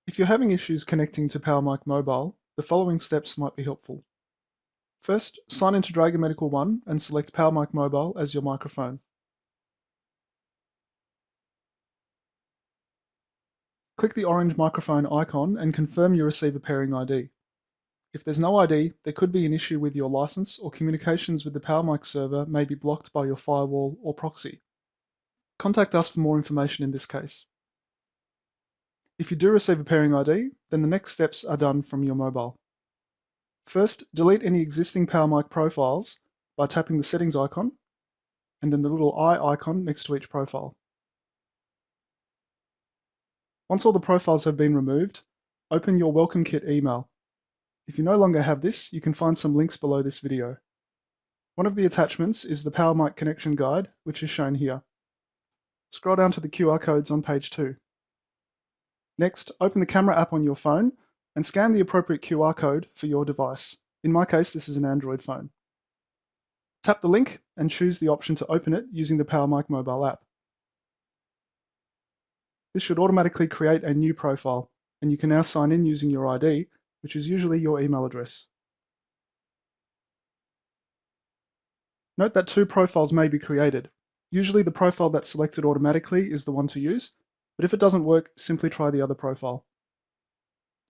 If you're having issues connecting to PowerMic Mobile, the following steps might be helpful. First, sign into Dragon Medical One and select PowerMic Mobile as your microphone. Click the orange microphone icon and confirm you receive a pairing ID. If there's no ID, there could be an issue with your license, or communications with the PowerMic server may be blocked by your firewall or proxy. Contact us for more information in this case. If you do receive a pairing ID, then the next steps are done from your mobile. First, delete any existing PowerMic profiles by tapping the settings icon and then the little eye icon next to each profile. Once all the profiles have been removed, open your Welcome Kit email. If you no longer have this, you can find some links below this video. One of the attachments is the PowerMic connection guide, which is shown here. Scroll down to the QR codes on page 2. Next, open the camera app on your phone and scan the appropriate QR code for your device. In my case, this is an Android phone. Tap the link and choose the option to open it using the PowerMic mobile app. This should automatically create a new profile, and you can now sign in using your ID, which is usually your email address. Note that 2 profiles may be created. Usually the profile that's selected automatically is the one to use, but if it doesn't work, simply try the other profile.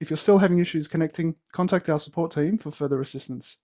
If you're still having issues connecting, contact our support team for further assistance.